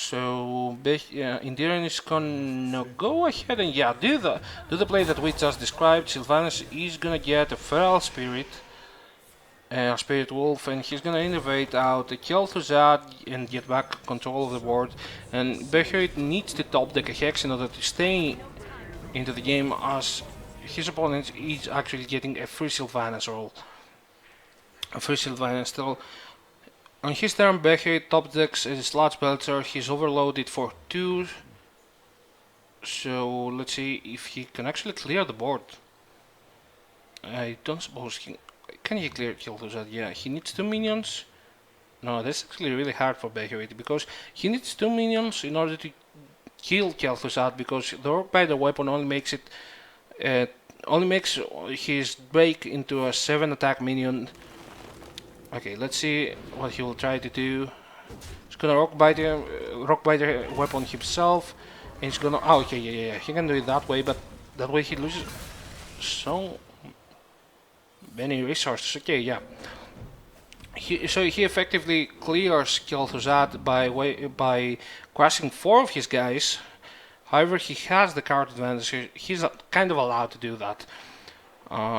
So Indiran is gonna go ahead and do the play that we just described. Sylvanas is gonna get a Feral Spirit, Spirit Wolf, and he's gonna innovate out a Kel'Thuzad and get back control of the board. And Beherit needs to top deck a Hex in order to stay into the game, as his opponent is actually getting a free Sylvanas roll. A free Sylvanas still. On his turn, Beherit top decks a Sludge Belcher. He's overloaded for 2. So let's see if he can actually clear the board. I don't suppose he can. He clear Kel'Thuzad? Yeah, he needs 2 minions. No, that's actually really hard for Beherit because he needs 2 minions in order to kill Kel'Thuzad, because the Orc Biter weapon only makes his break into a 7 attack minion. Okay, let's see what he will try to do. He's gonna Rock Biter weapon himself, and he's gonna. Oh, okay, yeah. He can do it that way, but that way he loses so many resources. Okay, yeah. So he effectively clears Kel'Thuzad by crushing 4 of his guys. However, he has the card advantage. He's kind of allowed to do that.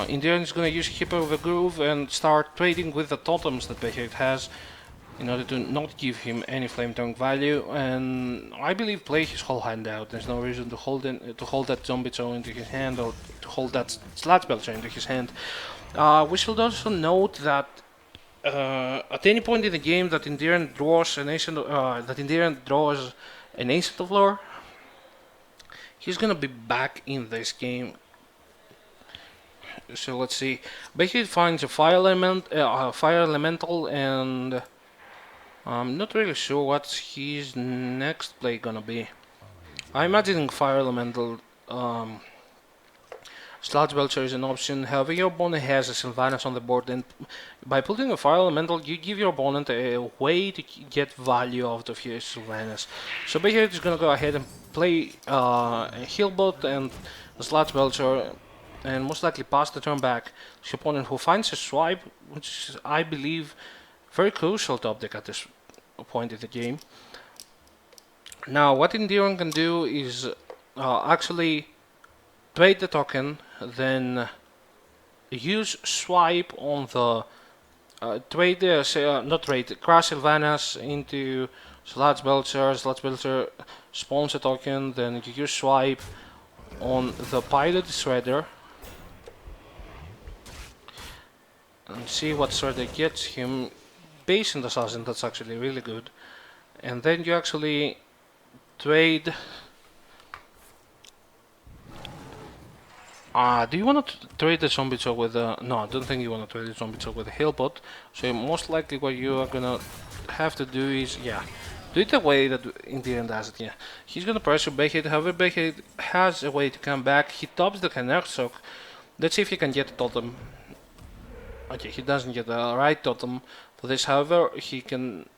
Indian is going to use Hippo of the Groove and start trading with the totems that Beherit has in order to not give him any Flame Tongue value, and I believe play his whole hand out. There's no reason to hold that Zombie Toe into his hand, or to hold that Sludge Belcher into his hand. We should also note that at any point in the game that Indian draws an Ancient of Lore, he's gonna be back in this game. So let's see. Basically, finds a fire elemental, and I'm not really sure what his next play gonna be. I'm imagining fire elemental. Sludge Belcher is an option. However, your opponent has a Sylvanas on the board, and by putting a fire elemental, you give your opponent a way to get value out of his Sylvanas. So basically, it's gonna go ahead and play a Healbot and a Sludge Belcher, and most likely pass the turn back to his opponent, who finds a Swipe, which is, I believe, very crucial top deck at this point in the game. Now, what Indiran can do is actually trade the token, then use Swipe on the crash Sylvanas into Sludge Belcher. Sludge Belcher spawns a token, then you use Swipe on the Pilot Shredder and see what Shredder gets him. Patient Assassin, that's actually really good. And then you actually trade. Do you want to trade the Zombie Choke with a... No, I don't think you want to trade the Zombie Choke with a Healbot. So most likely what you are gonna have to do is, do it the way that Indian does it, He's gonna pressure Beherit. However, Beherit has a way to come back. He tops the Canuck. Let's see if he can get a totem. Okay, he doesn't get the right totem for this. However, he can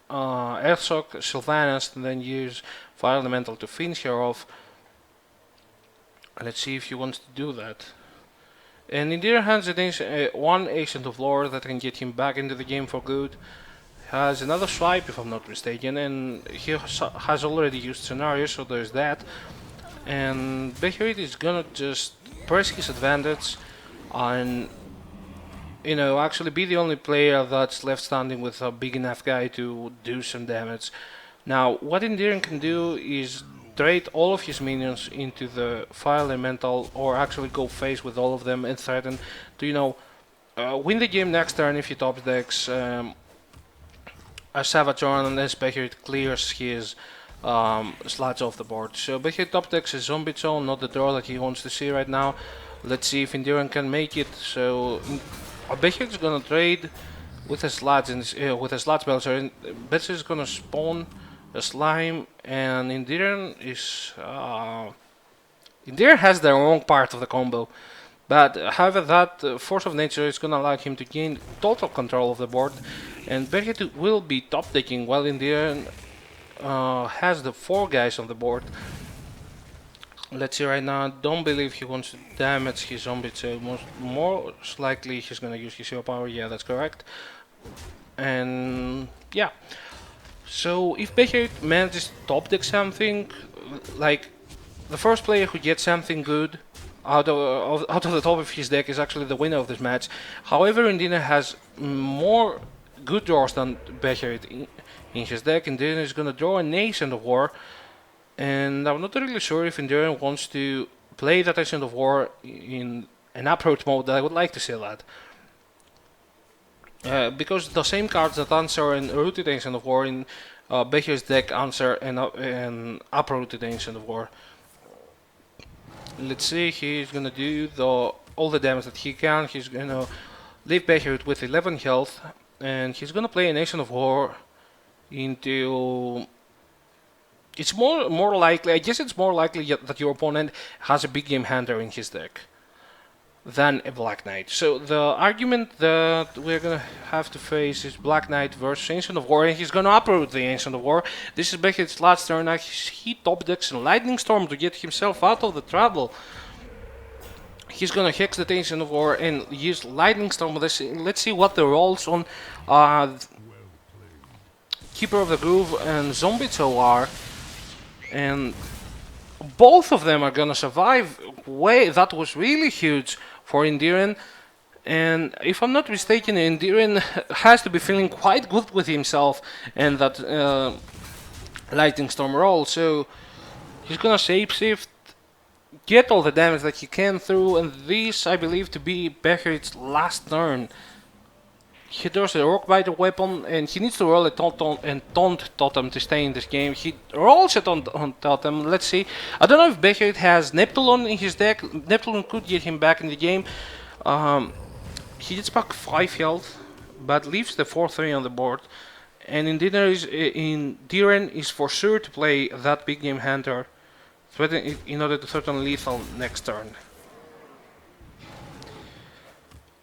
Earthshock Sylvanas and then use Fire Elemental to finish her off. Let's see if he wants to do that. And in their hands, it is one Ancient of Lore that can get him back into the game for good. Has another Swipe, if I'm not mistaken, and he has already used Scenario, so there's that. And Beherit is gonna just press his advantage and, actually be the only player that's left standing with a big enough guy to do some damage. Now, what Indiran can do is trade all of his minions into the Fire Elemental, or actually go face with all of them and threaten to, win the game next turn if he top decks a Savageon, unless Beherit clears his Sludge off the board. So Beherit top decks a Zombie Zone, not the draw that he wants to see right now. Let's see if Indiran can make it. So Beherit is gonna trade with a Sludge with a Sludge Belcher, and Belcher is gonna spawn a Slime, and Indiran has the wrong part of the combo. But however, that Force of Nature is gonna allow him to gain total control of the board, and Beherit will be top decking while Indiran has the 4 guys on the board. Let's see right now. Don't believe he wants to damage his zombie, so most likely he's gonna use his hero power. Yeah, that's correct. And So if Becher manages to top deck something, like the first player who gets something good out of the top of his deck is actually the winner of this match. However, Indina has more good draws than Becher in his deck. Indina is gonna draw an Ace in the War, and I'm not really sure if Indira wants to play that Ace in the War in an approach mode that I would like to see that. Because the same cards that answer an rooted Ancient of War in Becher's deck answer an uprooted Ancient of War. Let's see, he's gonna do all the damage that he can. He's gonna leave Becher with 11 health, and he's gonna play an Ancient of War into. It's more likely. I guess it's more likely that your opponent has a big game hunter in his deck than a Black Knight. So the argument that we're gonna have to face is Black Knight versus Ancient of War, and he's gonna uproot the Ancient of War. This is Beckett's last turn. He top decks a Lightning Storm to get himself out of the trouble. He's gonna hex the Ancient of War and use Lightning Storm. Let's see what the rolls on Keeper of the Groove and Zombie are. And both of them are gonna survive. That was really huge for Indiren. And if I'm not mistaken, Indiren has to be feeling quite good with himself and that Lightning Storm roll. So he's gonna shapeshift, get all the damage that he can through, and this I believe to be Beckett's last turn. He draws a Rock Biter weapon, and he needs to roll a Taunt Totem to stay in this game. He rolls a Taunt Totem. Let's see. I don't know if Beckett has Neptulon in his deck. Neptulon could get him back in the game. He gets back 5 health, but leaves the 4-3 on the board. And Diren is for sure to play that big game hunter in order to threaten lethal next turn.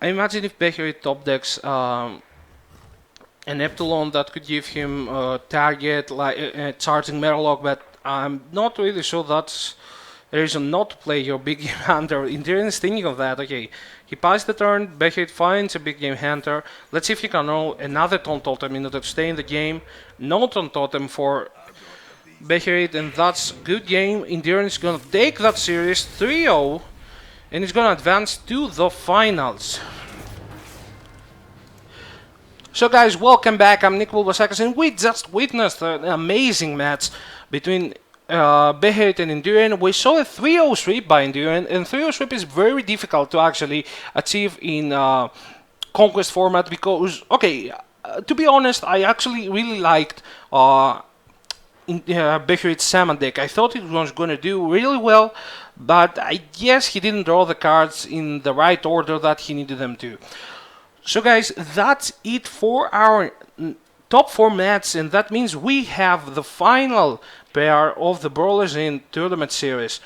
I imagine if Beckett top decks an Epsilon that could give him target like charging Merlock, but I'm not really sure that's a reason not to play your big game hunter. Indiren is thinking of that. Okay, he passed the turn, Beckett finds a big game hunter. Let's see if he can roll another Taunt Totem in order to stay in the game. No Taunt Totem for Beckett, and that's good game. Indiren is gonna take that series 3-0. And he's gonna advance to the finals. So guys, welcome back. I'm Nick Bulbasakis, and we just witnessed an amazing match between Behet and Enduran. We saw a 3-0 sweep by Enduran, and 3-0 sweep is very difficult to actually achieve in Conquest format because, okay, to be honest, I actually really liked Beherit's Salmon deck. I thought it was going to do really well, but I guess he didn't draw the cards in the right order that he needed them to. So guys, that's it for our top 4 matches, and that means we have the final pair of the Brawlers in Tournament Series.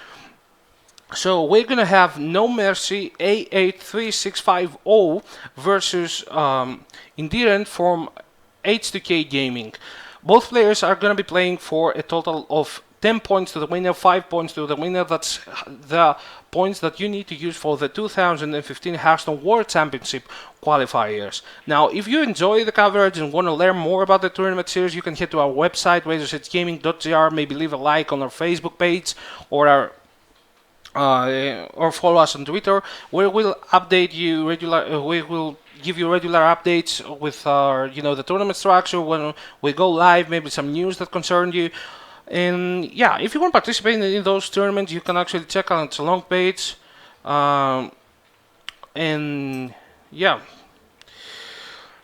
So we're gonna have No Mercy A83650 versus Indiren from H2K Gaming. Both players are going to be playing for a total of 10 points to the winner, 5 points to the winner. That's the points that you need to use for the 2015 Hearthstone World Championship qualifiers. Now, if you enjoy the coverage and want to learn more about the tournament series, you can head to our website, razorsedgegaming.gr, maybe leave a like on our Facebook page or follow us on Twitter, where we'll update you we will give you regular updates with our, the tournament structure when we go live, maybe some news that concern you. And yeah, if you want to participate in those tournaments, you can actually check out the long page. And yeah.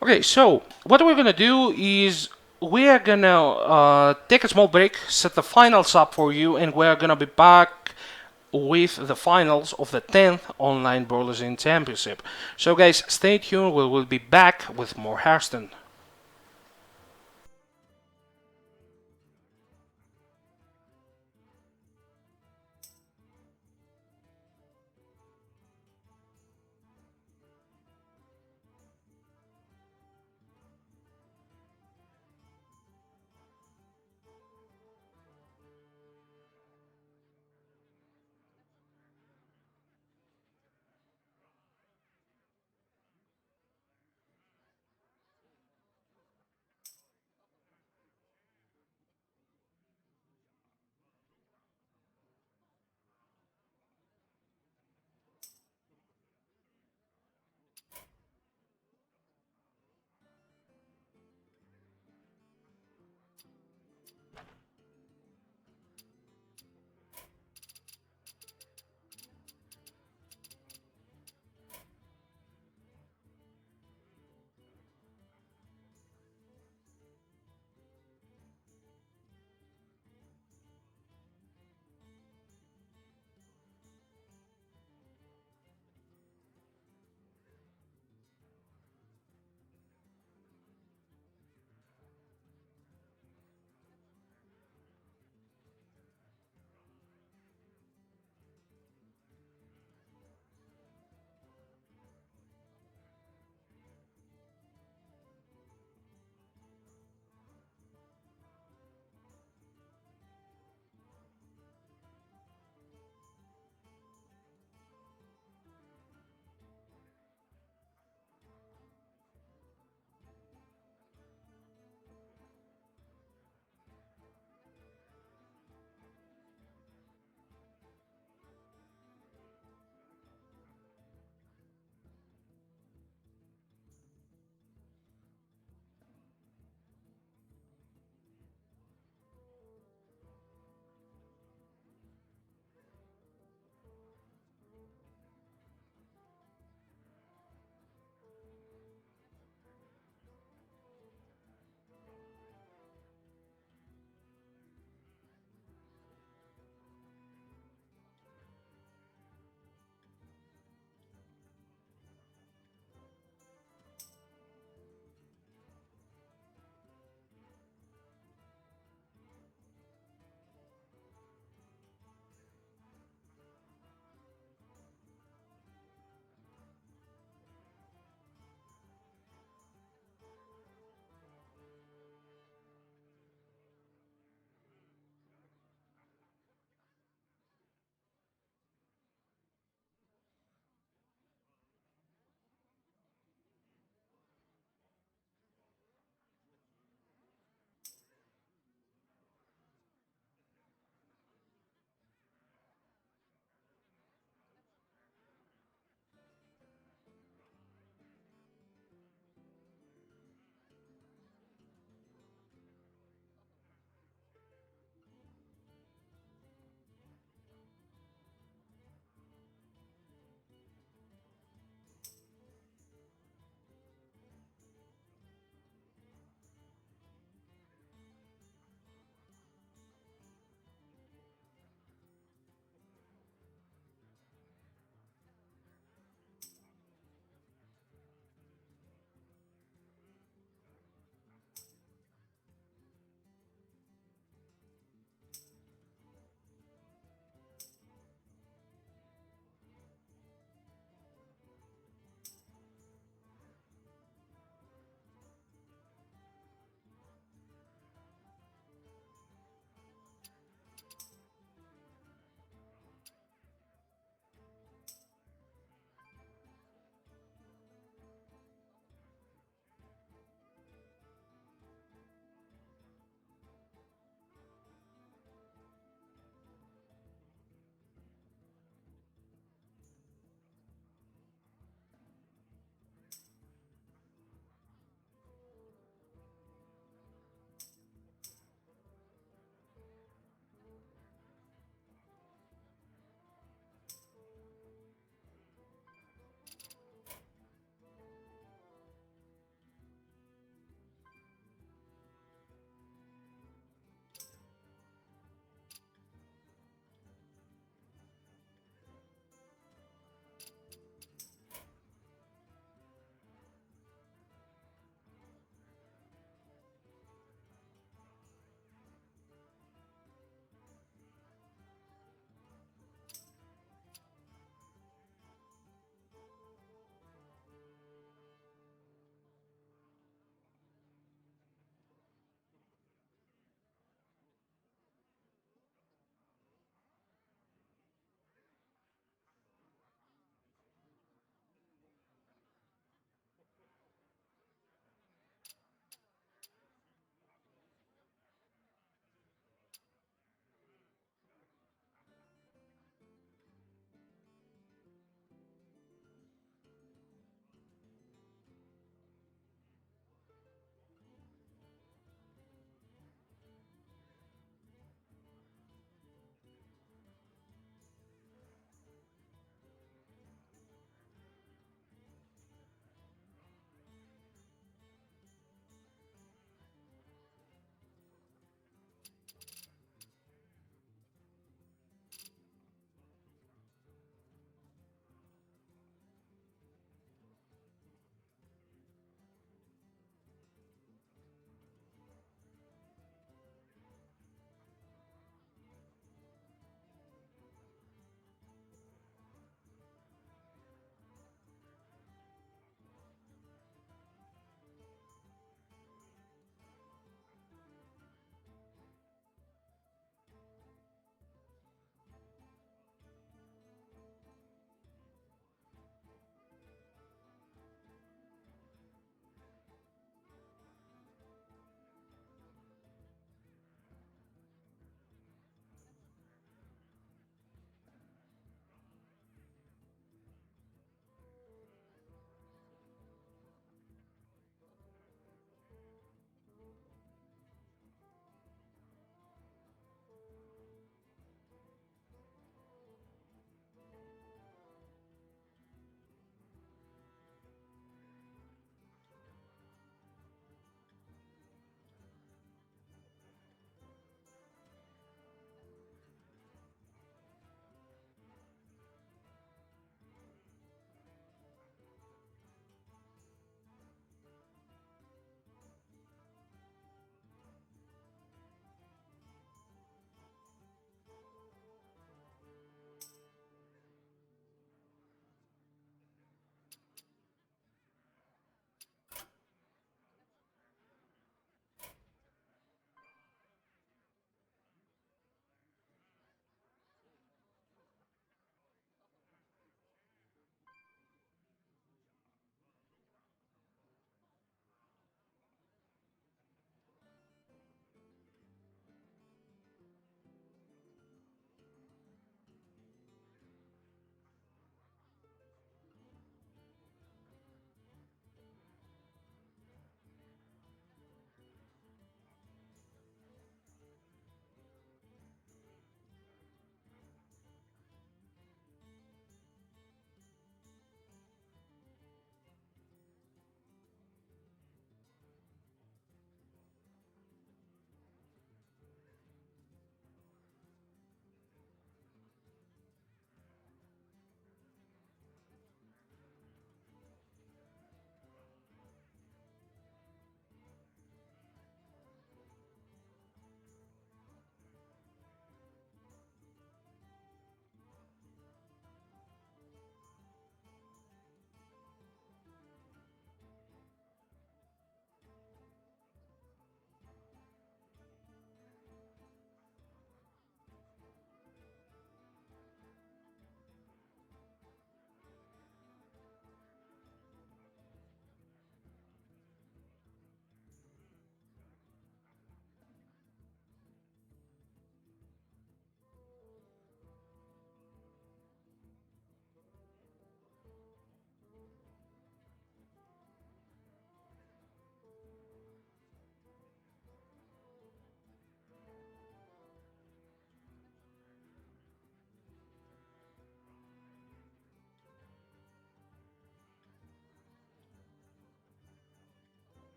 Okay, so what we're gonna do is we are gonna take a small break, set the finals up for you, and we're gonna be back with the finals of the 10th Online Brawlers in Championship. So guys, stay tuned, we will be back with more Hearthstone.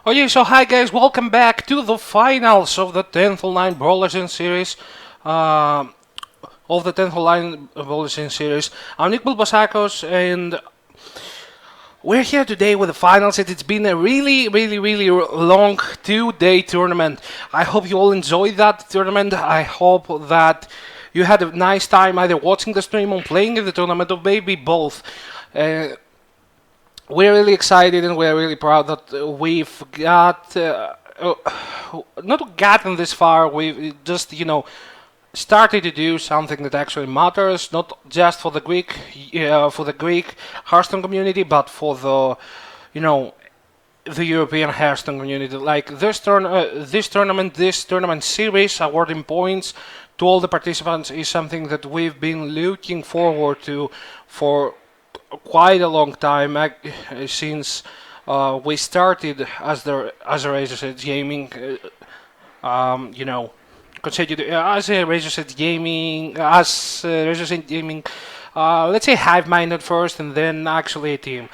Okay, so hi guys, welcome back to the finals of the 10th online Brawlers in series. Um of the 10th online Brawlers in series. I'm Nick Bulbasakos, and we're here today with the finals. It's been a really long 2-day tournament. I hope you all enjoyed that tournament. I hope that you had a nice time either watching the stream or playing in the tournament, or maybe both. Uh, we're really excited and we're really proud that we've got not gotten this far. We've just started to do something that actually matters, not just for the Greek Hearthstone community, but for the European Hearthstone community. Like this tournament series, awarding points to all the participants is something that we've been looking forward to for quite a long time, since we started as a Razor's Edge Gaming. Considered as a Razor's Edge Gaming, let's say hive-minded first, and then actually a team.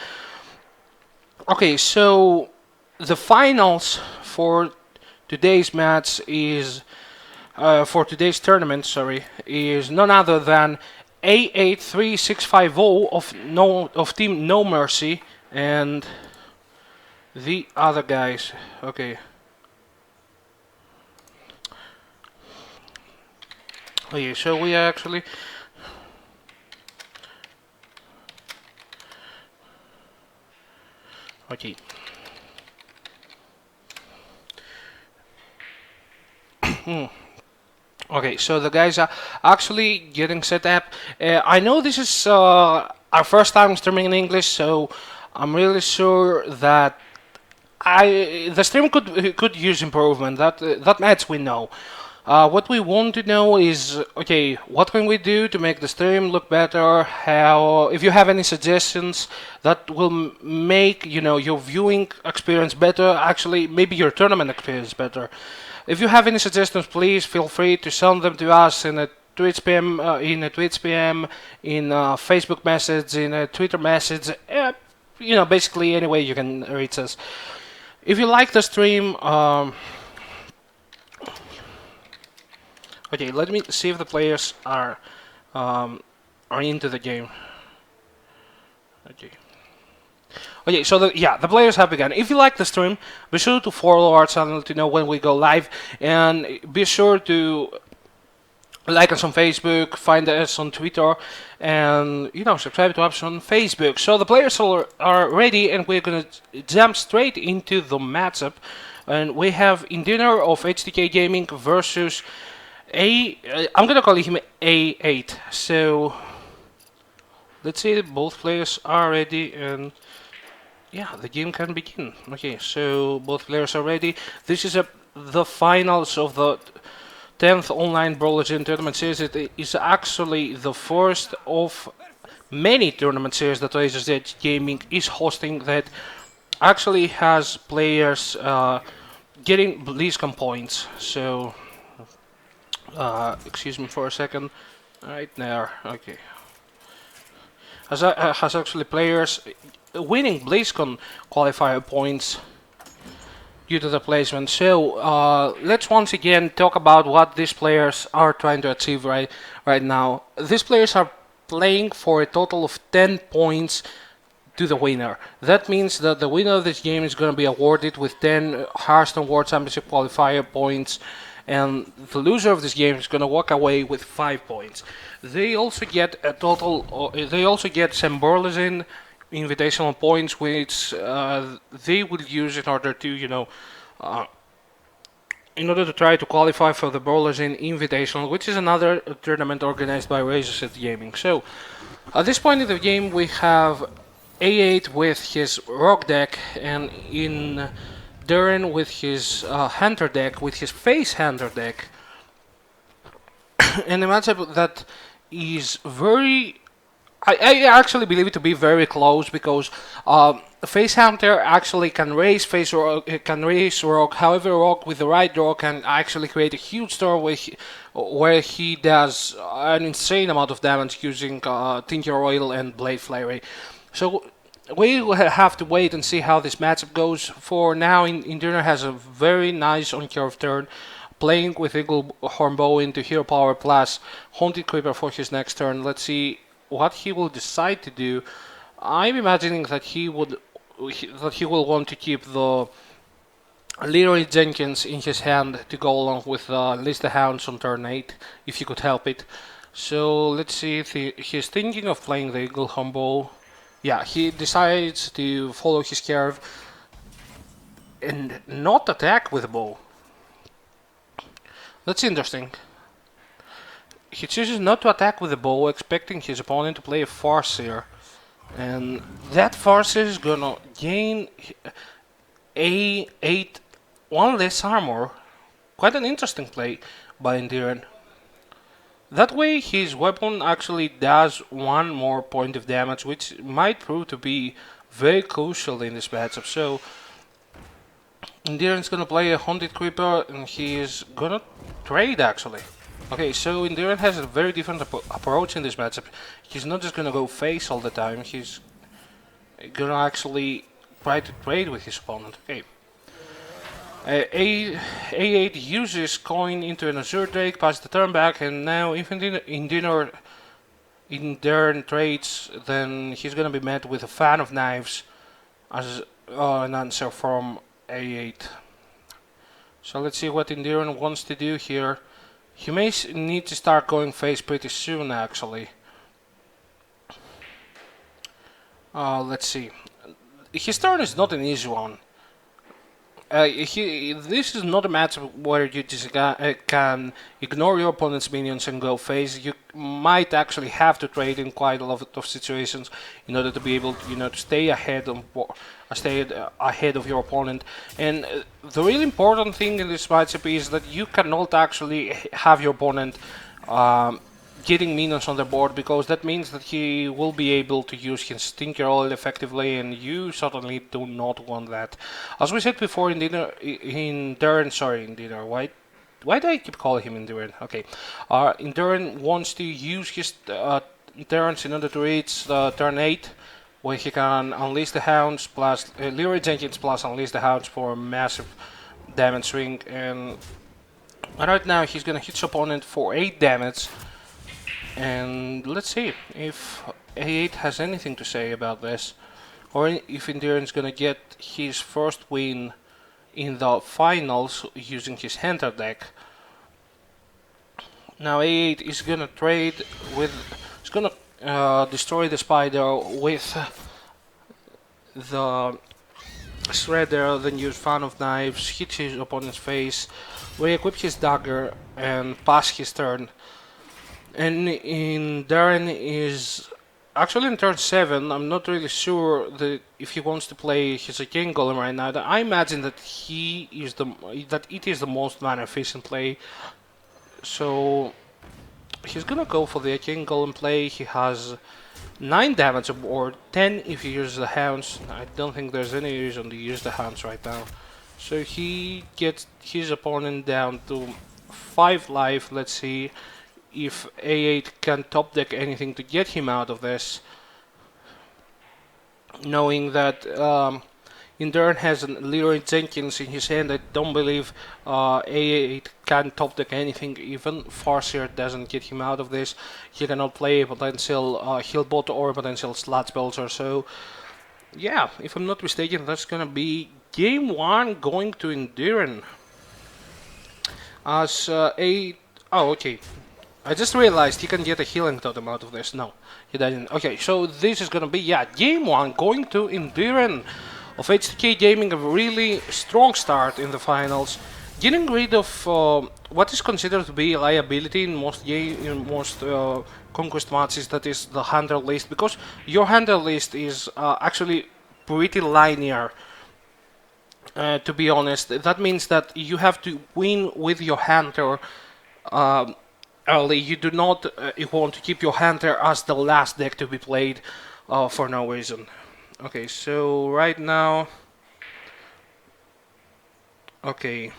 Okay, so the finals for today's match is for today's tournament. Sorry, is none other than A83650 of Team No Mercy and the other guys. Okay. Okay, so we are actually okay. Okay, so the guys are actually getting set up. I know this is our first time streaming in English, so I'm really sure that the stream could use improvement. That much we know. What we want to know is, okay, what can we do to make the stream look better? If you have any suggestions that will make your viewing experience better, actually maybe your tournament experience better. If you have any suggestions, please feel free to send them to us in a Twitch PM, in a Facebook message, in a Twitter message. Basically any way you can reach us. If you like the stream. Okay, let me see if the players are into the game. Okay, so the players have begun. If you like the stream, be sure to follow our channel to know when we go live, and be sure to like us on Facebook, find us on Twitter, and subscribe to us on Facebook. So the players are ready, and we're gonna jump straight into the matchup. And we have Indiner of HTK Gaming versus I'm gonna call him A8. So let's see if both players are ready, and yeah, the game can begin. Okay, so both players are ready. This is the finals of the 10th online Brawlers tournament series. It is actually the first of many tournament series that Razor's Edge Gaming is hosting that actually has players getting BlizzCon points. So excuse me for a second. Right there. Okay. Has actually players winning BlizzCon qualifier points due to the placement. So let's once again talk about what these players are trying to achieve right now. These players are playing for a total of 10 points to the winner. That means that the winner of this game is going to be awarded with 10 Hearthstone World Championship qualifier points, and the loser of this game is going to walk away with 5 points. They also get a total. They also get some Burleson invitational points, which they will use in order to, try to qualify for the Burleson Invitational, which is another tournament organized by Razor's Edge Gaming. So, at this point in the game, we have A8 with his Rock deck, and in Darren with his Hunter deck, with his Face Hunter deck. And a matchup that is very... I actually believe it to be very close, because Face Hunter actually can raise Rock. However, Rock with the right draw can actually create a huge storm where he does an insane amount of damage using Tinker Oil and Blade Flurry. So we will have to wait and see how this matchup goes. For now, Indira has a very nice on-curve turn, playing with Eagle Hornbow into Hero Power plus Haunted Creeper for his next turn. Let's see what he will decide to do. I'm imagining that he will want to keep the Leroy Jenkins in his hand to go along with List the Hounds on turn 8, if he could help it. So let's see if he's thinking of playing the Eagle Humble. Yeah, he decides to follow his curve and not attack with a bow. That's interesting. He chooses not to attack with a bow, expecting his opponent to play a Farseer. And that Farseer is gonna gain A8, one less armor. Quite an interesting play by Endiran. That way his weapon actually does one more point of damage, which might prove to be very crucial in this matchup. So Endiran's gonna play a Haunted Creeper and he is gonna trade actually. Okay, so Endiran has a very different approach in this matchup. He's not just gonna go face all the time, he's gonna actually try to trade with his opponent. Okay. A8 uses coin into an Azure Drake, passes the turn back, and now if Endiran trades, then he's gonna be met with a Fan of Knives as an answer from A8. So let's see what Endiran wants to do here. He may need to start going face pretty soon, actually. Let's see. His turn is not an easy one. This is not a matchup where you just can ignore your opponent's minions and go face. You might actually have to trade in quite a lot of situations in order to be able to, to stay ahead of your opponent. And the really important thing in this matchup is that you cannot actually have your opponent getting minions on the board, because that means that he will be able to use his Stinker Oil effectively, and you certainly do not want that. As we said before, why do I keep calling him Enduran? Okay, Enduran wants to use his turns in order to reach turn 8, where he can Unleash the Hounds plus Leroy Jenkins plus Unleash the Hounds for a massive damage swing, and right now he's gonna hit his opponent for 8 damage. And let's see if A8 has anything to say about this, or if Endiran's gonna get his first win in the finals using his Hunter deck. Now A8 is gonna trade with, he's gonna destroy the spider with the Shredder, then use Fan of Knives, hit his opponent's face, re-equip his dagger, and pass his turn. And in Darren is actually in turn 7. I'm not really sure if he wants to play his Arcane Golem right now. I imagine that it is the most mana efficient play. So he's gonna go for the Arcane Golem play. He has 9 damage aboard, 10 if he uses the Hounds. I don't think there's any reason to use the Hounds right now. So he gets his opponent down to 5 life. Let's see if A8 can top deck anything to get him out of this, knowing that Enduran has a Leroy Jenkins in his hand. I don't believe A8 can top deck anything. Even Farseer doesn't get him out of this. He cannot play a potential Healbot or a potential Slot Spells or so. Yeah, if I'm not mistaken, that's gonna be game 1 going to Enduran. As A... Oh, okay. I just realized he can get a healing totem out of this. No, he doesn't. Okay, so this is gonna be, game 1 going to Enduran of H2K Gaming. A really strong start in the finals, getting rid of what is considered to be a liability in most Conquest matches, that is the Hunter list, because your Hunter list is actually pretty linear. To be honest, that means that you have to win with your Hunter early. You do not want to keep your Hunter as the last deck to be played for no reason. Okay, so right now... Okay.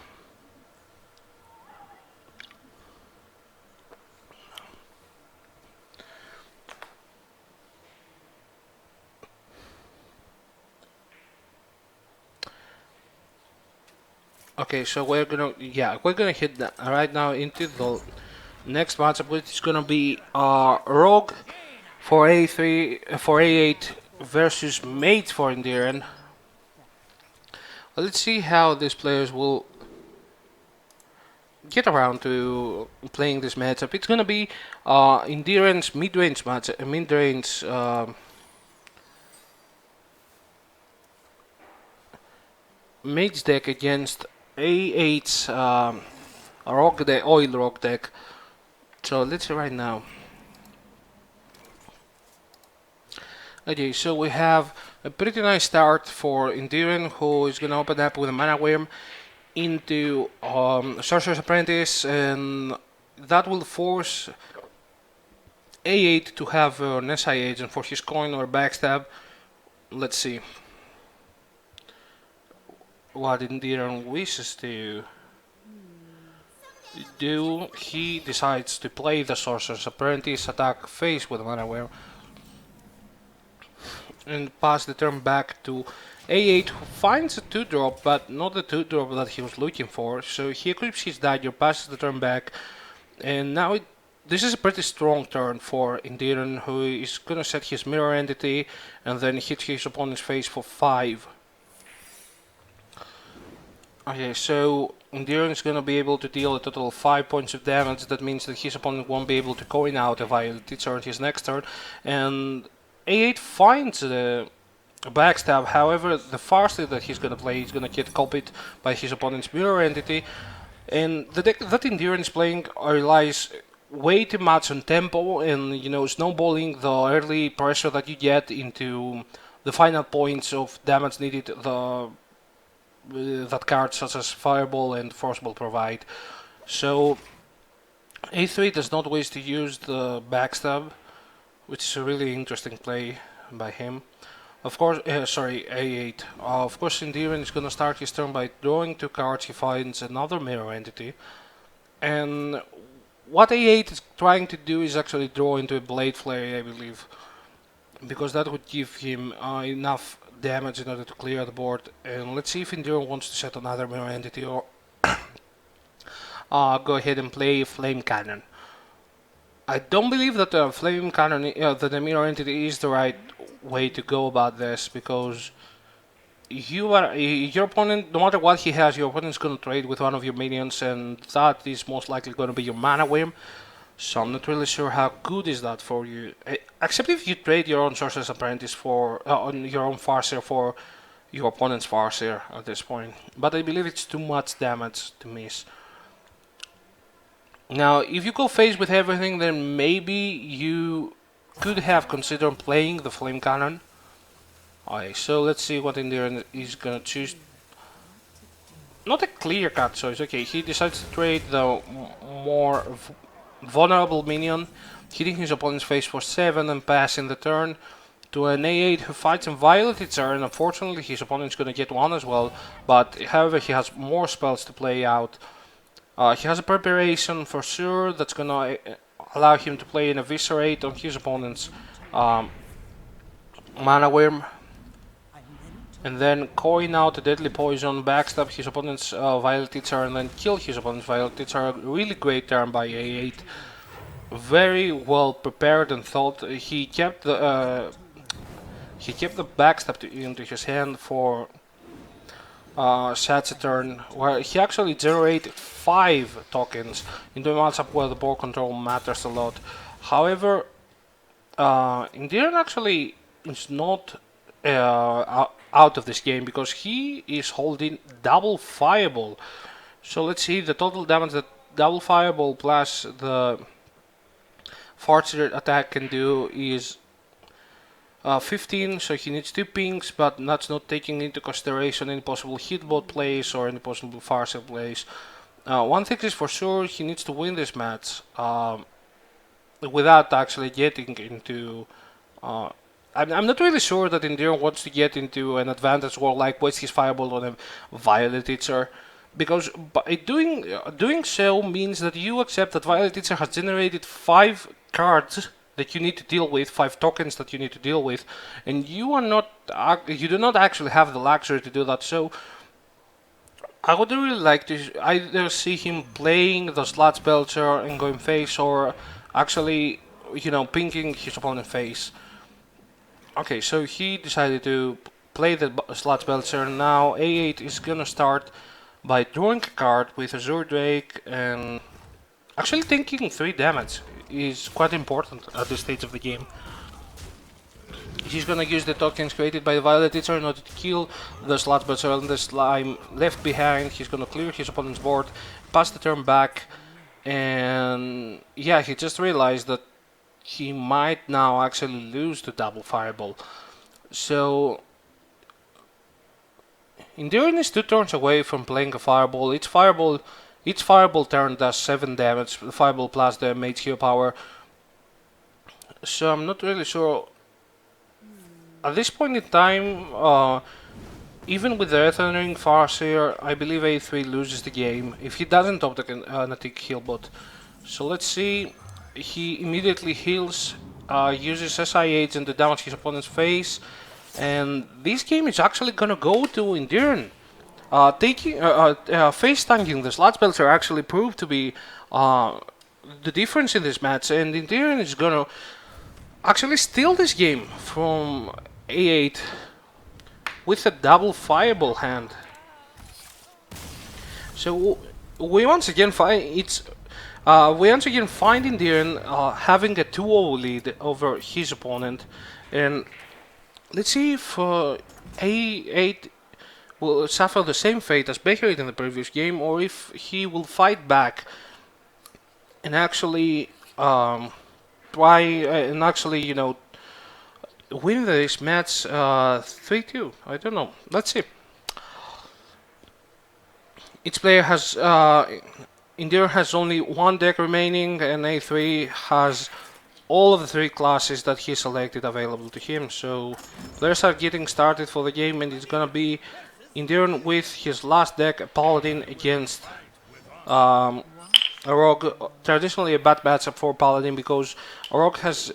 Okay, so we're gonna hit that right now into the next matchup, which is gonna be Rogue for A3 for A8 versus Mate for Endearon. Let's see how these players will get around to playing this matchup. It's gonna be Endearon's mid-range match, mid-range Mage deck against A8's Rogue deck, Oil Rogue deck. So let's see right now. Okay, so we have a pretty nice start for Endearon, who is gonna open up with a Mana Worm into Sorcerer's Apprentice, and that will force A8 to have an SI agent for his coin or backstab. Let's see what Endearon wishes to do. He decides to play the Sorcerer's Apprentice, attack face with Mana Worm, and pass the turn back to A8, who finds a 2-drop, but not the 2-drop that he was looking for. So he equips his dagger, passes the turn back, and now this is a pretty strong turn for Endearon, who is gonna set his mirror entity and then hit his opponent's face for 5. Okay, so Endearon is gonna be able to deal a total of 5 points of damage. That means that his opponent won't be able to coin out a Violet Teacher on his next turn, and A8 finds the backstab. However, the Farseer that he's gonna play is gonna get copied by his opponent's mirror entity, and the deck that Endearon is playing relies way too much on tempo and, you know, snowballing the early pressure that you get into the final points of damage needed that cards such as Fireball and Forceball provide. So A3 does not wish to use the backstab, which is a really interesting play by him. Of course, sorry, A8. Of course, Endearon is gonna start his turn by drawing 2 cards. He finds another mirror entity, and what A8 is trying to do is actually draw into a Blade Flare, I believe, because that would give him enough damage in order to clear the board. And let's see if Endearon wants to set another mirror entity or go ahead and play Flame Cannon. I don't believe that the Flame Cannon, that the mirror entity is the right way to go about this, because your opponent, no matter what he has, your opponent's going to trade with one of your minions, and that is most likely going to be your Mana Worm. So I'm not really sure how good is that for you, except if you trade your own Sorcerer's Apprentice for on your own Farseer for your opponent's Farseer at this point. But I believe it's too much damage to miss. Now, if you go face with everything, then maybe you could have considered playing the Flame Cannon. Alright, so let's see what Endearon is gonna choose. Not a clear-cut choice. Okay, he decides to trade the more vulnerable minion, hitting his opponent's face for 7 and passing the turn to an A8 who fights in Violet Teacher, and unfortunately his opponent's gonna get 1 as well, but however he has more spells to play out. He has a preparation for sure that's gonna allow him to play an Eviscerate on his opponent's Mana Worm, and then coin out a Deadly Poison, backstab his opponent's Violet Teacher, and then kill his opponent's Violet Teacher. A really great turn by A8. Very well prepared and thought. He kept the backstab into his hand for such a turn, where he actually generated 5 tokens into a matchup where the board control matters a lot. However, Endearon actually is not out of this game, because he is holding double Fireball. So let's see the total damage that double Fireball plus the Farseer attack can do is 15, so he needs 2 pings, but that's not taking into consideration any possible hitbot plays or any possible Farseer plays. One thing is for sure, he needs to win this match without actually getting into I'm not really sure that Endearon wants to get into an advantage war like waste his Fireball on a Violet Teacher, because by doing so means that you accept that Violet Teacher has generated 5 cards that you need to deal with, 5 tokens that you need to deal with, and you do not actually have the luxury to do that. So I would really like to either see him playing the Slats Belcher and going face, or actually, pinking his opponent face. Okay, so he decided to play the Slats Belcher. Now A8 is gonna start by drawing a card with Azure Drake, and actually taking 3 damage is quite important at this stage of the game. He's gonna use the tokens created by the Violet Teacher in order to kill the Slats Belcher and the slime left behind. He's gonna clear his opponent's board, pass the turn back, and yeah, he just realized that he might now actually lose to double Fireball. So Enduring is 2 turns away from playing a Fireball. Each Fireball turn does 7 damage, the Fireball plus the Mage Hero power. So I'm not really sure. At this point in time, even with the Earthen Ring Farseer, I believe A3 loses the game if he doesn't top the Natik Healbot. So let's see. He immediately heals, uses SI Agent to damage his opponent's face, and this game is actually gonna go to Endurin. Face tanking the Slats Belcher actually proved to be the difference in this match, and Endurin is gonna actually steal this game from A8 with a double Fireball hand. So we once again find Endurin having a 2-0 lead over his opponent, and let's see if A8 will suffer the same fate as Bakerit in the previous game, or if he will fight back and actually try and actually, win this match 3-2. I don't know. Let's see. Each player has Endur has only 1 deck remaining, and A3 has all of the 3 classes that he selected available to him. So players are getting started for the game, and it's gonna be Endur with his last deck, a Paladin against a Rogue. Traditionally a bad matchup for Paladin because Rogue has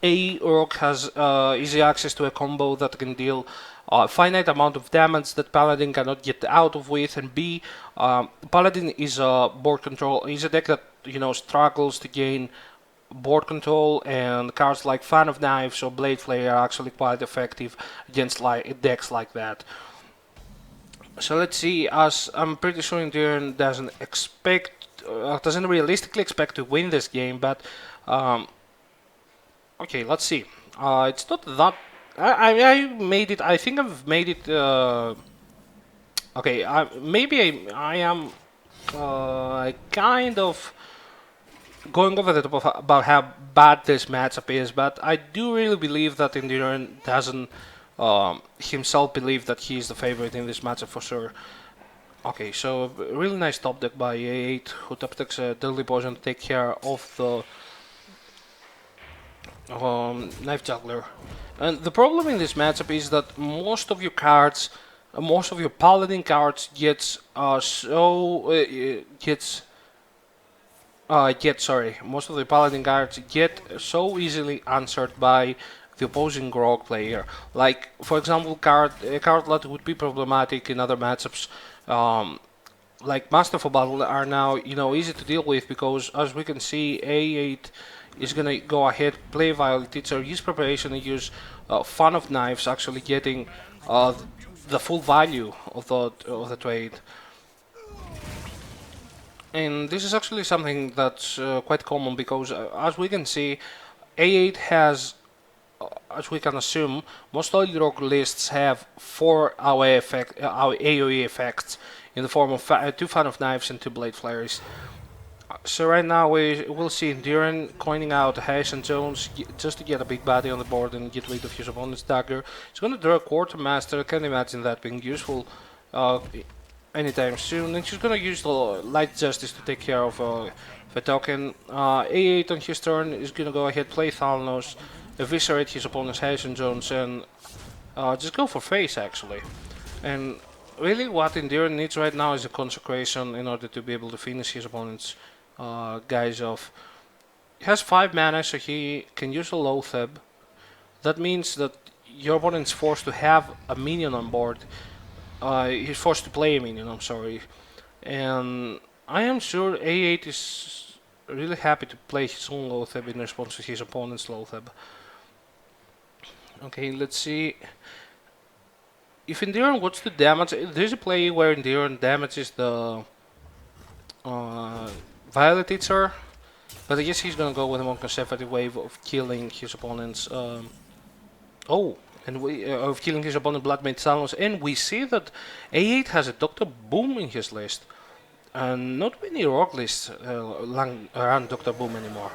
easy access to a combo that can deal a finite amount of damage that Paladin cannot get out of with, and B, Paladin is a board control. Is a deck that struggles to gain board control, and cards like Fan of Knives or Blade Flayer are actually quite effective against decks like that. So let's see. As I'm pretty sure Endurin doesn't realistically expect to win this game, but okay, let's see. It's not that. I made it. I think I've made it. Okay, maybe I am kind of going over the top about how bad this matchup is, but I do really believe that Endurin doesn't himself believe that he is the favorite in this matchup for sure. Okay, so a really nice top deck by A8, who top decks a Deadly Poison to take care of the Knife Juggler. And the problem in this matchup is that most of your Paladin cards most of the Paladin cards get so easily answered by the opposing Rogue player. Like, for example, a card that would be problematic in other matchups, like Masterful Battle, are now easy to deal with because, as we can see, A8 is gonna go ahead, play Violet Teacher, use Preparation, and use Fan of Knives, actually getting the full value of the trade. And this is actually something that's quite common because, as we can see, A8 has, as we can assume, most early Rogue lists have 4 AoE effects in the form of 2 Fan of Knives and 2 Blade Flares. So right now we'll see Endurin coining out Harrison Jones just to get a big body on the board and get rid of his opponent's dagger. He's going to draw a Quartermaster. I can't imagine that being useful anytime soon. And she's going to use the Light Justice to take care of the token. A8 on his turn is going to go ahead, play Thalnos, eviscerate his opponent's Harrison Jones, and just go for face actually. And really what Endurin needs right now is a Consecration in order to be able to finish his opponent's guys off. He has 5 mana, so he can use a Loatheb. That means that your opponent's forced to have a minion on board. he's forced to play a minion, I'm sorry. And I am sure A8 is really happy to play his own Loatheb in response to his opponent's Loatheb. Okay, let's see. If Enduron wants to damage, there's a play where Enduron damages the Violet Eater, but I guess he's gonna go with a more conservative way of killing his opponent's. Of killing his opponent Bloodmate Salmos, and we see that A8 has a Dr. Boom in his list, and not many rock lists run Dr. Boom anymore.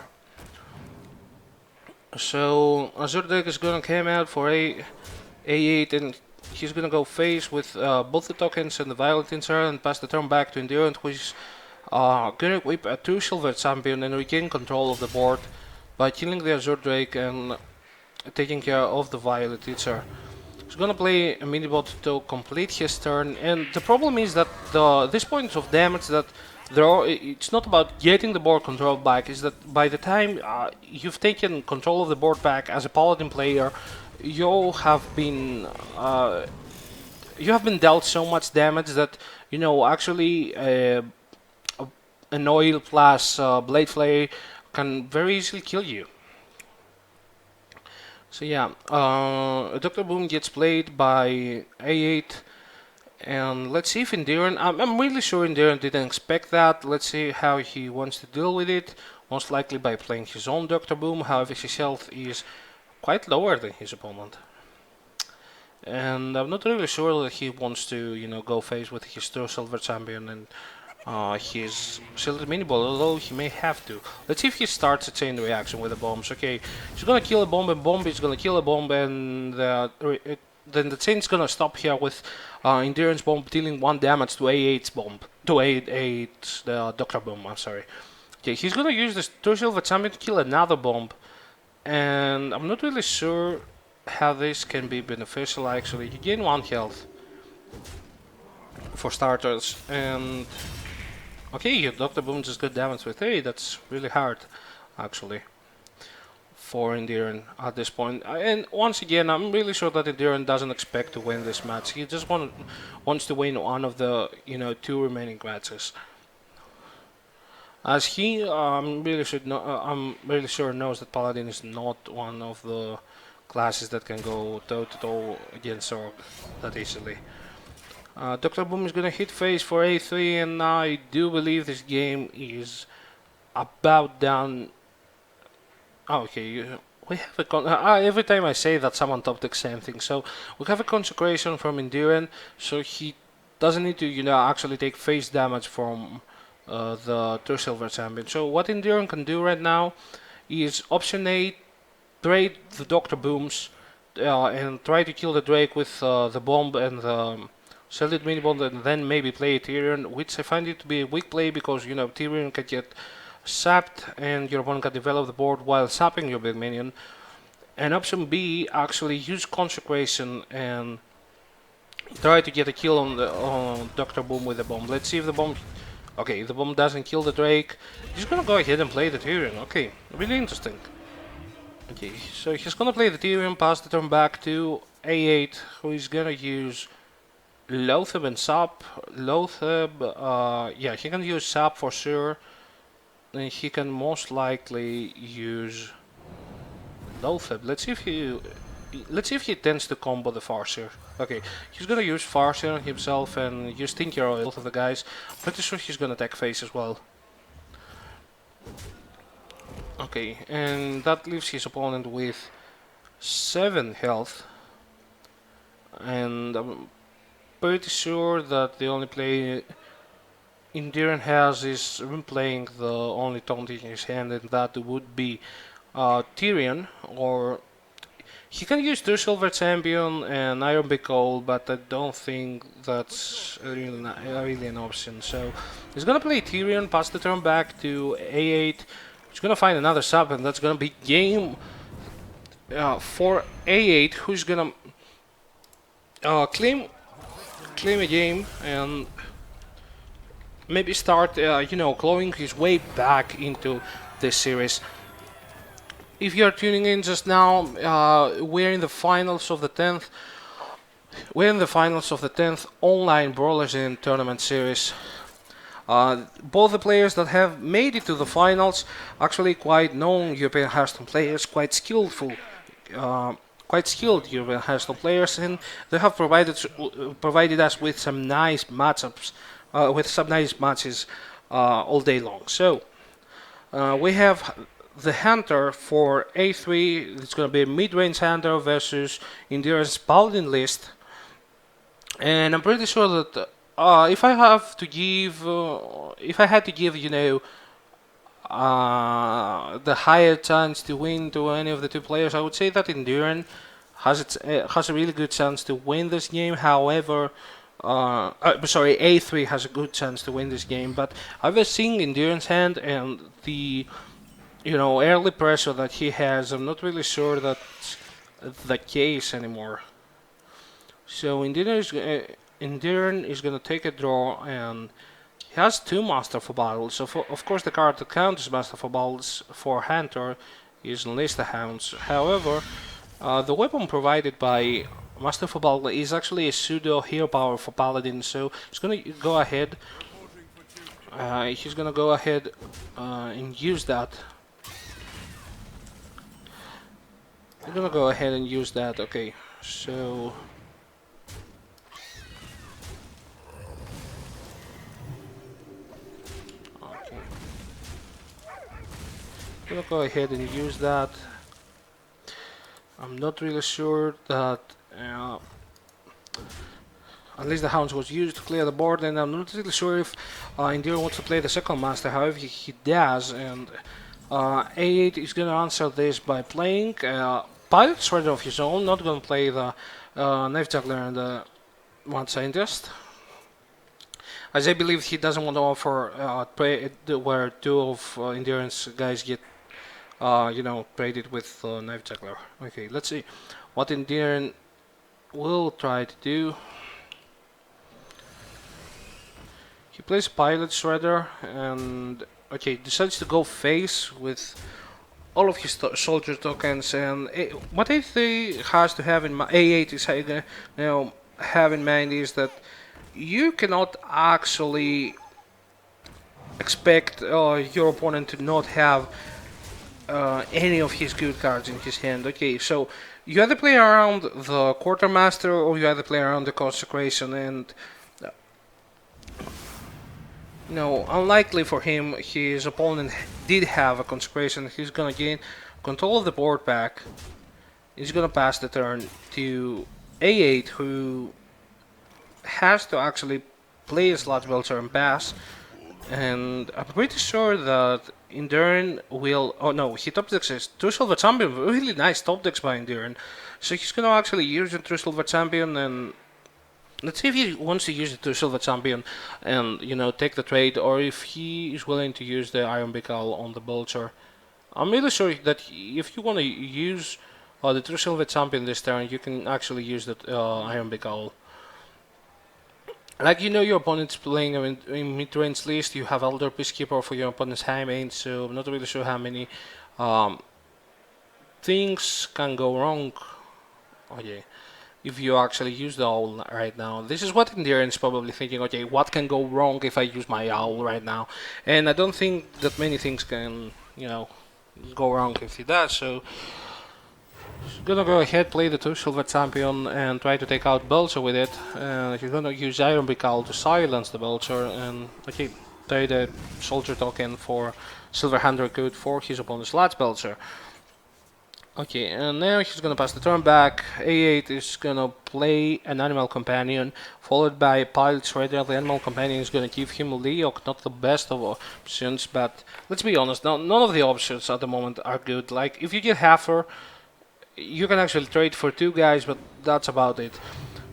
So Azure deck is gonna come out for A8, and he's gonna go face with both the tokens and the Violet Insert and pass the turn back to Endurant, which is gonna equip a 2 Silver Champion and regain control of the board by killing the Azure Drake and taking care of the Violet Eater. He's gonna play a minibot to complete his turn, and the problem is that this point of damage that it's not about getting the board control back, is that by the time you've taken control of the board back as a Paladin player, you have been dealt so much damage that, you know, actually an oil plus Blade Flare can very easily kill you. So yeah, Dr. Boom gets played by A8, and let's see if Enduron, I'm really sure Enduron didn't expect that. Let's see how he wants to deal with it, most likely by playing his own Dr. Boom, however his health is quite lower than his opponent. And I'm not really sure that he wants to, you know, go face with his 2 Silver Champion and his Shielded Miniball, although he may have to. Let's see if he starts a chain reaction with the bombs. Okay, he's gonna kill a bomb, and bomb is gonna kill a bomb, and then the chain's gonna stop here with Endurance Bomb dealing 1 damage to A8's bomb, to A8's Dr. Bomb, I'm sorry. Okay, he's gonna use this 2 Silver Champion to kill another bomb, and I'm not really sure how this can be beneficial actually. You gain 1 health for starters, and okay, your Dr. Boom just got damage with 3. That's really hard, actually, for Enduron at this point. And once again, I'm really sure that Enduron doesn't expect to win this match. He just wants to win one of the 2 remaining matches. As he, I'm really sure knows that Paladin is not one of the classes that can go toe-to-toe against Orc that easily. Dr. Boom is gonna hit face for A3, and I do believe this game is about done. Okay, we have a every time I say that, someone top decks same thing. So we have a consecration from Enduron, so he doesn't need to, actually take face damage from the 2 Silver Champion. So what Enduron can do right now is option A, trade the Dr. Booms, and try to kill the Drake with the bomb and the Shielded Minibond, and then maybe play Tyrion, which I find it to be a weak play because, Tyrion can get sapped and your opponent can develop the board while sapping your big minion. And option B, actually use Consecration and try to get a kill on Dr. Boom with the bomb. Let's see if the bomb... Okay, the bomb doesn't kill the Drake. He's gonna go ahead and play the Tyrion. Okay, really interesting. Okay, so he's gonna play the Tyrion, pass the turn back to A8, who is gonna use Loatheb and Sap. Loatheb, yeah, he can use Sap for sure. And he can most likely use Loatheb. Let's see if he tends to combo the Farseer. Okay, he's gonna use Farseer on himself and use Tinker Oil, both of the guys. Pretty sure he's gonna attack face as well. Okay, and that leaves his opponent with 7 health. And I'm pretty sure that the only play Enduron has is replaying the only taunt in his hand, and that would be Tyrion, or he can use 2 Silver Champion and Iron Big Coal, but I don't think that's really an option. So he's gonna play Tyrion, pass the turn back to A8. He's gonna find another sub, and that's gonna be game for A8, who's gonna claim a game and maybe start, clawing his way back into this series. If you're tuning in just now, we're in the finals of the 10th We're in the finals of the 10th online Brawlers in Tournament Series. Both the players that have made it to the finals, actually quite known European Hearthstone players, uh, quite skilled European Hearthstone players, and they have provided us with some nice matchups, with some nice matches all day long. So we have the Hunter for A3. It's going to be a mid-range Hunter versus Endurance Paladin list. And I'm pretty sure that if I have to give, if I had to give, the higher chance to win to any of the two players, I would say that Enduran has a really good chance to win this game. However, sorry, A3 has a good chance to win this game. But I've been seeing Enduran's hand and the early pressure that he has. I'm not really sure that's the case anymore. So Enduran is going to take a draw, and he has two Master for Battles. So of course the card that counters Master for Battles for Hunter is Unleash the Hounds. However, the weapon provided by Master for Battle is actually a pseudo hero power for Paladin. So he's going to go ahead. And use that. I'm gonna go ahead and use that. Okay, so. I'm gonna go ahead and use that. I'm not really sure that unless the Hounds was used to clear the board, and I'm not really sure if Enduro wants to play the second Master. However, he does, and A8 is gonna answer this by playing Pilot Shredder of his own. Not gonna play the Knife Juggler and the One Scientist, as I believe he doesn't want to offer where two of Endurance guys get traded with Knife Juggler. Okay, let's see what Endurance will try to do. He plays Pilot Shredder and decides to go face with all of his soldier tokens. And what A3 has to have in mind, A8 is have in mind is that you cannot actually expect your opponent to not have any of his good cards in his hand. Okay, so you either play around the Quartermaster or you either play around the Consecration, and unlikely for him, his opponent did have a Consecration. He's gonna gain control of the board back. He's gonna pass the turn to A8, who has to actually play a Sludge Belcher and pass. And I'm pretty sure that Enduran will. Oh no, he top decks his True Silver Champion. Really nice top decks by Enduran. So he's gonna actually use the True Silver Champion, and let's see if he wants to use the True Silver Champion and take the trade, or if he is willing to use the Iron Becal on the Belcher. I'm really sure that if you want to use the True Silver Champion this turn, you can actually use the Iron Becal. Like your opponent's playing in mid-range list, you have Elder Peacekeeper for your opponent's high main, so I'm not really sure how many things can go wrong. Okay, if you actually use the owl right now. This is what Endurance is probably thinking, okay, what can go wrong if I use my owl right now? And I don't think that many things can, go wrong if he does, so he's gonna go ahead, play the True Silver Champion and try to take out Belcher with it. He's gonna use Iron Becal to silence the Belcher and trade a Soldier token for Silver Hand Recruit for his opponent's Sludge Belcher. Okay, and now he's gonna pass the turn back. A8 is gonna play an Animal Companion, followed by Pilot Shredder. The Animal Companion is gonna give him Leok, not the best of options, but let's be honest, none of the options at the moment are good. Like, if you get Heifer, you can actually trade for two guys, but that's about it.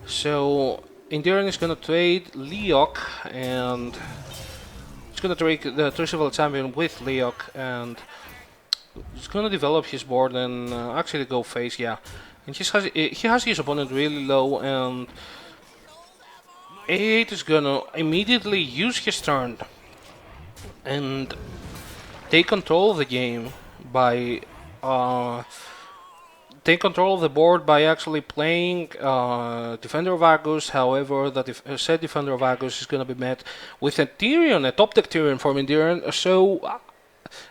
So Enduran is gonna trade Leok, and he's gonna trade the True Silver Champion with Leok, and he's gonna develop his board and actually go face, yeah. And he has his opponent really low, and A8 is gonna immediately use his turn and take control of the game by take control of the board by actually playing Defender of Argus. However, that said Defender of Argus is going to be met with a Tyrion, a top deck Tyrion from Enduran. So,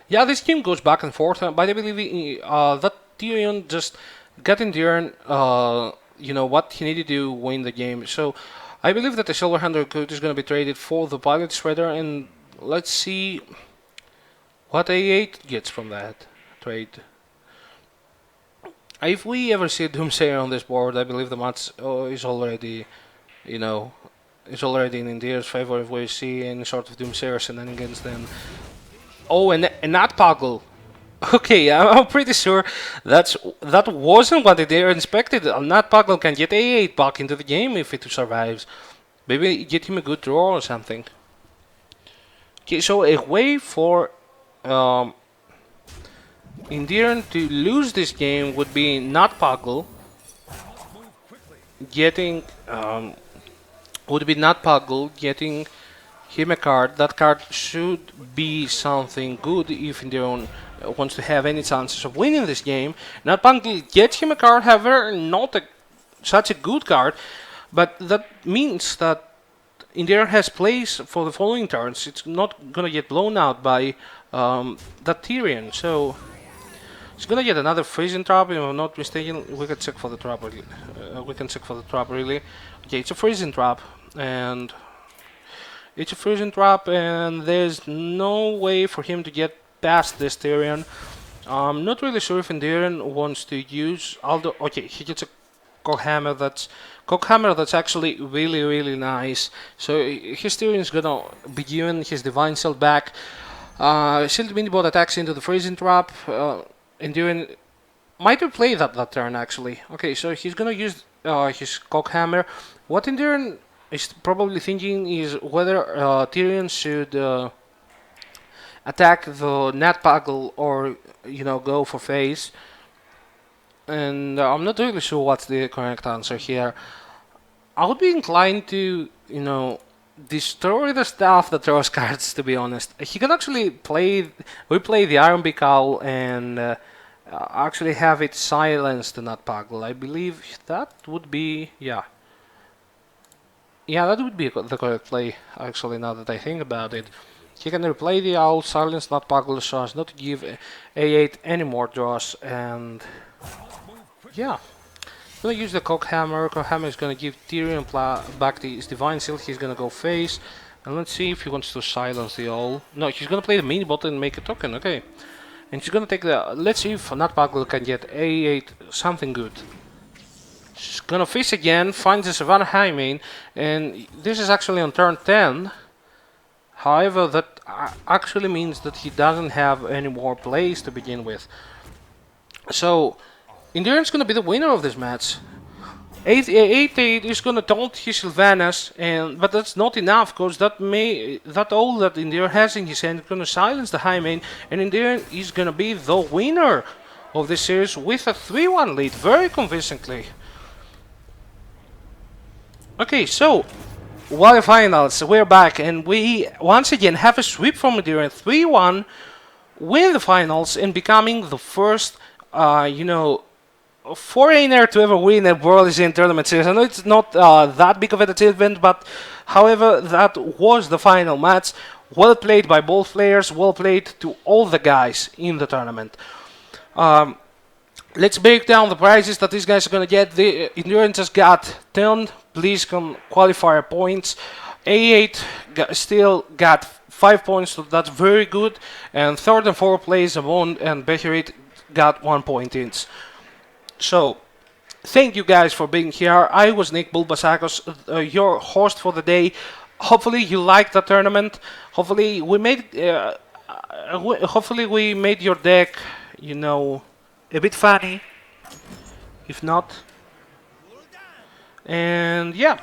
yeah, this game goes back and forth, but I believe that Tyrion just got Enduran, what he needed to do win the game. So, I believe that the Silverhand Recruit is going to be traded for the Pilot Shredder, and let's see what A8 gets from that trade. If we ever see Doomsayer on this board, I believe the match is already, is already in India's favor if we see any sort of Doomsayer shenanigans. Then, and not Poggle. Okay, I'm pretty sure that wasn't what they expected. Not Poggle can get A8 back into the game if it survives. Maybe get him a good draw or something. Okay, so a way for Endearon to lose this game would be not Poggle getting getting him a card. That card should be something good if Endearon wants to have any chances of winning this game. Not Poggle gets him a card, however, not such a good card, but that means that Endearon has plays for the following turns. It's not gonna get blown out by that Tyrion, so it's gonna get another freezing trap. If I'm not mistaken, we can check for the trap. Really. Okay, it's a freezing trap, and there's no way for him to get past this Tyrion. I'm not really sure if Endearon wants to use Aldo. Okay, he gets a Cockhammer that's actually really, really nice. So his Tyrion is gonna be given his Divine Shield back. Shield Minibot attacks into the freezing trap. Endearon might replay that turn actually. Okay, so he's gonna use his Cockhammer. What Endearon is probably thinking is whether Tyrion should attack the Nat Poggle or go for face. And I'm not really sure what's the correct answer here. I would be inclined to destroy the stuff that draws cards. To be honest, he can actually replay the Iron Beak Owl and actually have it silence the Nat Poggle. I believe that would be that would be the correct play. Actually, now that I think about it. He can replay the Owl, silence Nat Poggle so as not to give A8 any more draws, and yeah. I'm gonna use the Cockhammer. Cockhammer is gonna give Tyrion back his Divine Shield. He's gonna go face, and let's see if he wants to silence the Owl. No, he's gonna play the mini bot and make a token. Okay, and he's gonna take the. Let's see if Nat Poggle can get A8 something good. She's gonna fish again, finds the Savannah Highmane, and this is actually on turn 10. However, that actually means that he doesn't have any more plays to begin with. So, Endearon's gonna be the winner of this match. 8-8 is gonna taunt his Sylvanas, but that's not enough, because that all that Endearon has in his hand is gonna silence the Highmane, and Endearon is gonna be the winner of this series with a 3-1 lead, very convincingly. Okay, so quarterfinals, we're back, and we once again have a sweep from Endearon, 3-1, win the finals, and becoming the first, foreigner to ever win a World Legend Tournament series. I know it's not that big of an achievement, but however, that was the final match. Well played by both players, well played to all the guys in the tournament. Let's break down the prizes that these guys are going to get. The Endearon just got 10 BlizzCon qualifier points. A8 still got 5 points, so that's very good. And third and fourth place, Amon and Beherit got 1 point each. So, thank you guys for being here. I was Nick Bulbasakos, your host for the day. Hopefully you liked the tournament. Hopefully we made your deck, a bit funny. If not, and yeah.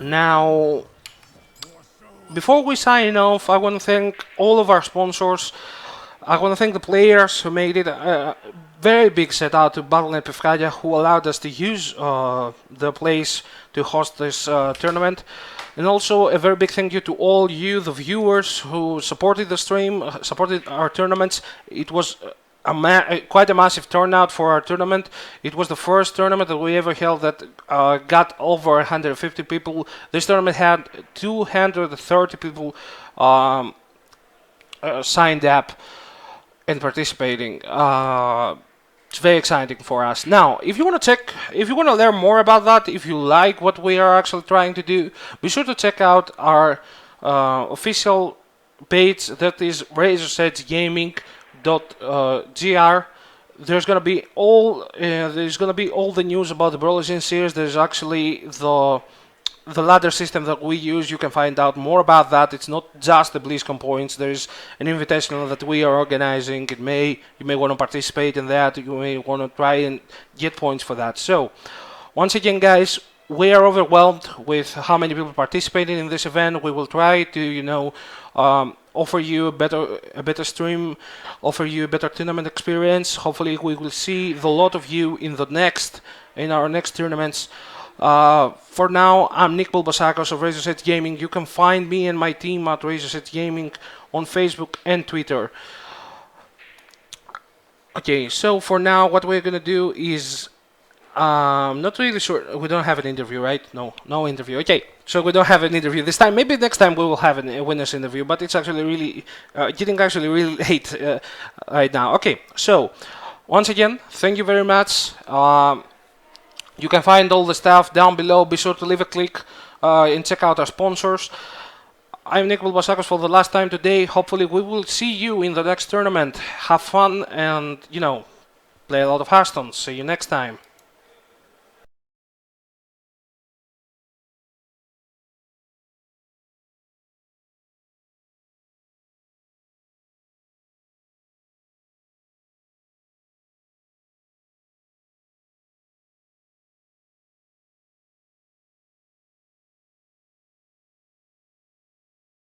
Now, before we sign off, I want to thank all of our sponsors. I want to thank the players who made it. Very big shout out to Battle.net Pefkadia, who allowed us to use the place to host this tournament. And also a very big thank you to all you, the viewers, who supported the stream, supported our tournaments. It was quite a massive turnout for our tournament. It was the first tournament that we ever held that got over 150 people. This tournament had 230 people signed up and participating. It's very exciting for us. Now, if you want to learn more about that, if you like what we are actually trying to do, be sure to check out our official page, that is razorsedgegaming.gr. There's gonna be all the news about the Brawler series. There's actually the ladder system that we use. You can find out more about that. It's not just the BlizzCon points. There's an invitational that we are organizing. You may want to participate in that. You may want to try and get points for that. So, once again, guys, we are overwhelmed with how many people participating in this event. We will try to, offer you a better stream, offer you a better tournament experience. Hopefully, we will see the lot of you in our next tournaments. For now, I'm Nick Bulbasakos of Razor's Edge Gaming. You can find me and my team at Razor's Edge Gaming on Facebook and Twitter. Okay, so for now, what we're gonna do is, not really sure. We don't have an interview, right? No interview. Okay, so we don't have an interview this time. Maybe next time we will have a winner's interview, but it's actually getting really late right now. Okay, so once again, thank you very much. You can find all the stuff down below. Be sure to leave a click and check out our sponsors. I'm Nick Bulbasakos for the last time today. Hopefully we will see you in the next tournament. Have fun and, play a lot of Hearthstone. See you next time.